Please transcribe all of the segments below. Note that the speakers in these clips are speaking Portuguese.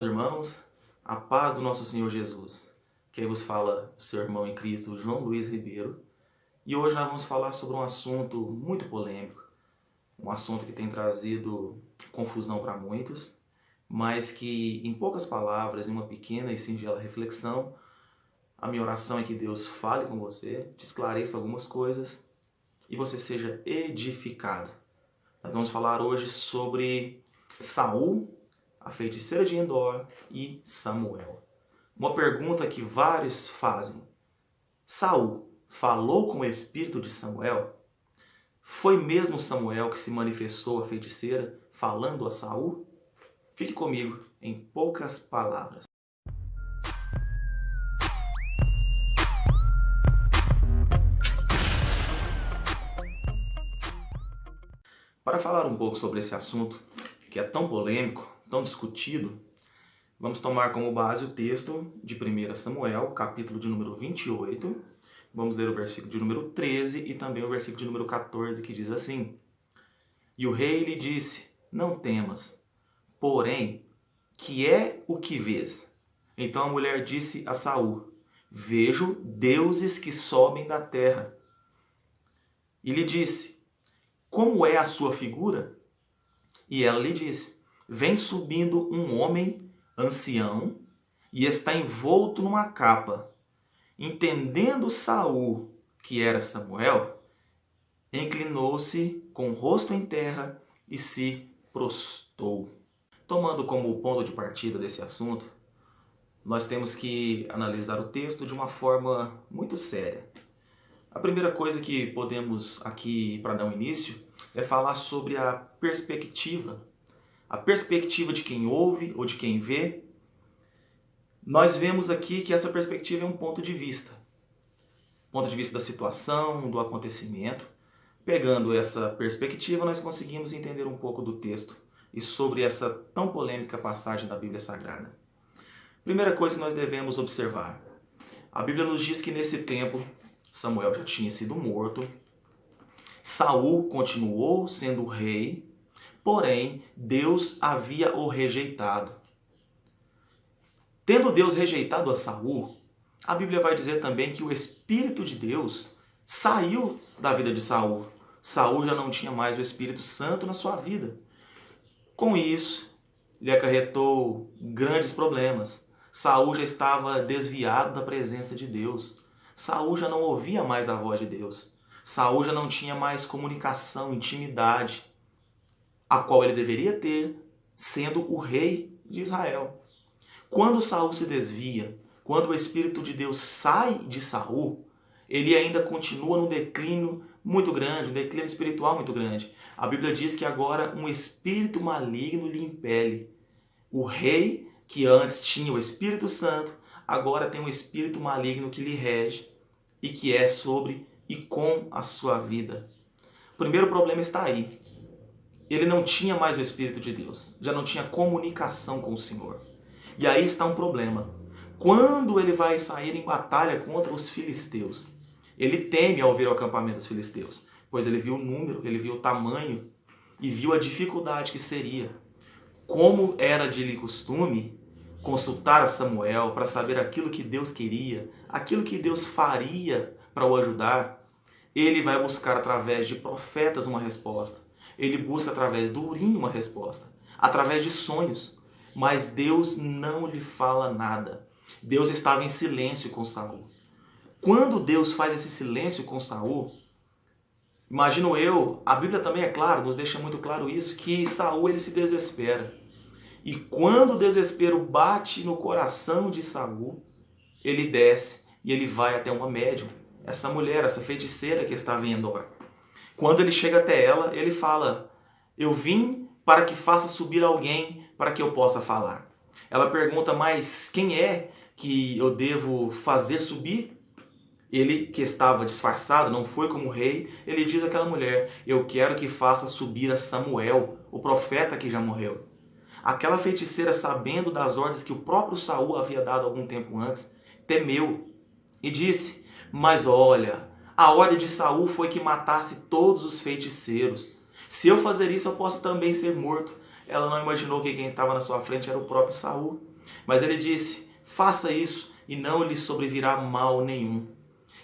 Irmãos, a paz do nosso Senhor Jesus. Quem vos fala, seu irmão em Cristo, João Luiz Ribeiro. E hoje nós vamos falar sobre um assunto muito polêmico, um assunto que tem trazido confusão para muitos, mas que, em poucas palavras, em uma pequena e singela reflexão, a minha oração é que Deus fale com você, te esclareça algumas coisas e você seja edificado. Nós vamos falar hoje sobre Saul, a feiticeira de Endor e Samuel. Uma pergunta que vários fazem: Saul falou com o espírito de Samuel? Foi mesmo Samuel que se manifestou a feiticeira falando a Saul? Fique comigo em poucas palavras. Para falar um pouco sobre esse assunto, que é tão polêmico, tão discutido, vamos tomar como base o texto de 1 Samuel, capítulo de número 28. Vamos ler o versículo de número 13 e também o versículo de número 14, que diz assim: E o rei lhe disse: Não temas, porém, que é o que vês? Então a mulher disse a Saul: Vejo deuses que sobem da terra. E lhe disse: Como é a sua figura? E ela lhe disse: Vem subindo um homem ancião e está envolto numa capa. Entendendo Saul que era Samuel, inclinou-se com o rosto em terra e se prostrou. Tomando como ponto de partida desse assunto, nós temos que analisar o texto de uma forma muito séria. A primeira coisa que podemos aqui, para dar um início, é falar sobre a perspectiva de quem ouve ou de quem vê. Nós vemos aqui que essa perspectiva é um ponto de vista da situação, do acontecimento. Pegando essa perspectiva, nós conseguimos entender um pouco do texto e sobre essa tão polêmica passagem da Bíblia Sagrada. Primeira coisa que nós devemos observar: a Bíblia nos diz que nesse tempo Samuel já tinha sido morto, Saul continuou sendo rei, porém Deus havia o rejeitado. Tendo Deus rejeitado a Saul, a Bíblia vai dizer também que o Espírito de Deus saiu da vida de Saul. Saul já não tinha mais o Espírito Santo na sua vida. Com isso, lhe acarretou grandes problemas. Saul já estava desviado da presença de Deus. Saul já não ouvia mais a voz de Deus. Saul já não tinha mais comunicação, intimidade, a qual ele deveria ter, sendo o rei de Israel. Quando Saul se desvia, quando o Espírito de Deus sai de Saul, ele ainda continua num declínio muito grande, um declínio espiritual muito grande. A Bíblia diz que agora um espírito maligno lhe impele. O rei, que antes tinha o Espírito Santo, agora tem um espírito maligno que lhe rege e que é sobre e com a sua vida. O primeiro problema está aí. Ele não tinha mais o Espírito de Deus, já não tinha comunicação com o Senhor. E aí está um problema. Quando ele vai sair em batalha contra os filisteus, ele teme ao ver o acampamento dos filisteus, pois ele viu o número, ele viu o tamanho e viu a dificuldade que seria. Como era de costume, consultar a Samuel para saber aquilo que Deus queria, aquilo que Deus faria para o ajudar, ele vai buscar através de profetas uma resposta. Ele busca através do Urim uma resposta, através de sonhos. Mas Deus não lhe fala nada. Deus estava em silêncio com Saul. Quando Deus faz esse silêncio com Saul, imagino eu, a Bíblia também é claro, nos deixa muito claro isso, que Saul ele se desespera. E quando o desespero bate no coração de Saul, ele desce e ele vai até uma médium, essa mulher, essa feiticeira que estava em Endor. Quando ele chega até ela, ele fala: Eu vim para que faça subir alguém para que eu possa falar. Ela pergunta: Mas quem é que eu devo fazer subir? Ele, que estava disfarçado, não foi como rei, ele diz àquela mulher: Eu quero que faça subir a Samuel, o profeta que já morreu. Aquela feiticeira, sabendo das ordens que o próprio Saul havia dado algum tempo antes, temeu e disse: Mas olha, a ordem de Saul foi que matasse todos os feiticeiros. Se eu fazer isso, eu posso também ser morto. Ela não imaginou que quem estava na sua frente era o próprio Saul. Mas ele disse: faça isso e não lhe sobrevirá mal nenhum.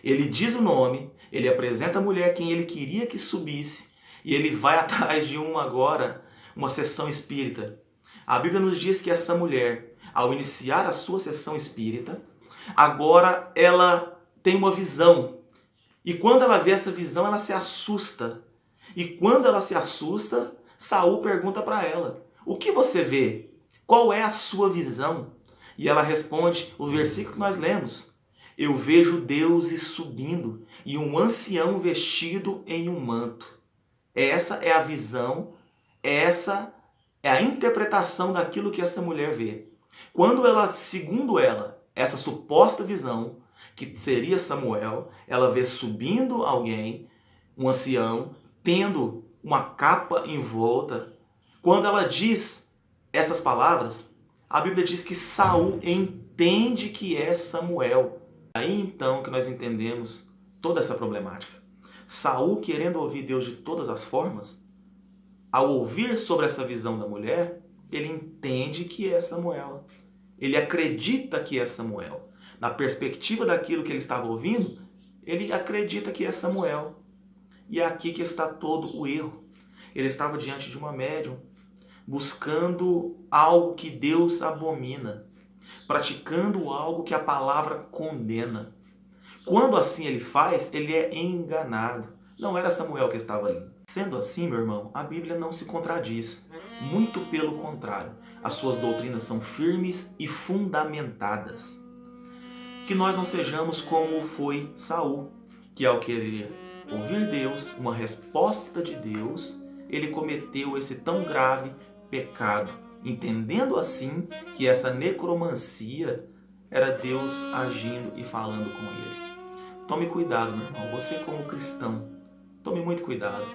Ele diz o nome, ele apresenta a mulher quem ele queria que subisse e ele vai atrás de uma sessão espírita. A Bíblia nos diz que essa mulher, ao iniciar a sua sessão espírita, agora ela tem uma visão. E quando ela vê essa visão, ela se assusta. E quando ela se assusta, Saul pergunta para ela: o que você vê? Qual é a sua visão? E ela responde o versículo que nós lemos: eu vejo deuses subindo e um ancião vestido em um manto. Essa é a visão, essa é a interpretação daquilo que essa mulher vê. Quando ela, segundo ela, essa suposta visão, que seria Samuel, ela vê subindo alguém, um ancião, tendo uma capa em volta. Quando ela diz essas palavras, a Bíblia diz que Saul entende que é Samuel. Aí então que nós entendemos toda essa problemática. Saul, querendo ouvir Deus de todas as formas, ao ouvir sobre essa visão da mulher, ele entende que é Samuel. Ele acredita que é Samuel. Na perspectiva daquilo que ele estava ouvindo, ele acredita que é Samuel. E é aqui que está todo o erro. Ele estava diante de uma médium, buscando algo que Deus abomina, praticando algo que a palavra condena. Quando assim ele faz, ele é enganado. Não era Samuel que estava ali. Sendo assim, meu irmão, a Bíblia não se contradiz. Muito pelo contrário. As suas doutrinas são firmes e fundamentadas. Que nós não sejamos como foi Saul, que ao querer ouvir Deus, uma resposta de Deus, ele cometeu esse tão grave pecado, entendendo assim que essa necromancia era Deus agindo e falando com ele. Tome cuidado, meu irmão, você como cristão, tome muito cuidado.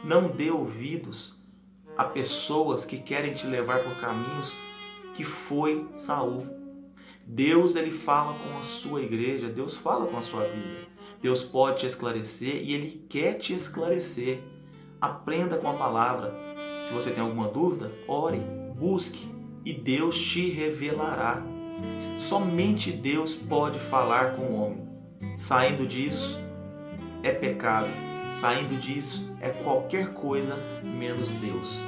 Não dê ouvidos a pessoas que querem te levar por caminhos que foi Saul. Deus, ele fala com a sua igreja, Deus fala com a sua vida. Deus pode te esclarecer e ele quer te esclarecer. Aprenda com a palavra. Se você tem alguma dúvida, ore, busque e Deus te revelará. Somente Deus pode falar com o homem. Saindo disso é pecado. Saindo disso é qualquer coisa menos Deus.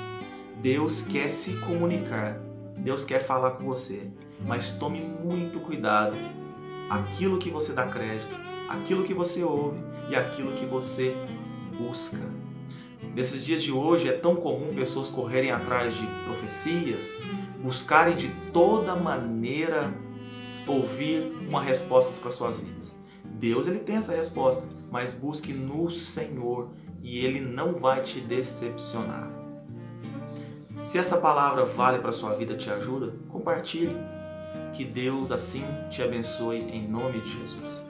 Deus quer se comunicar. Deus quer falar com você. Mas tome muito cuidado. Aquilo que você dá crédito, aquilo que você ouve e aquilo que você busca. Nesses dias de hoje é tão comum pessoas correrem atrás de profecias, buscarem de toda maneira ouvir uma resposta para suas vidas. Deus, ele tem essa resposta, mas busque no Senhor e ele não vai te decepcionar. Se essa palavra vale para a sua vida, te ajuda, compartilhe. Que Deus assim te abençoe em nome de Jesus.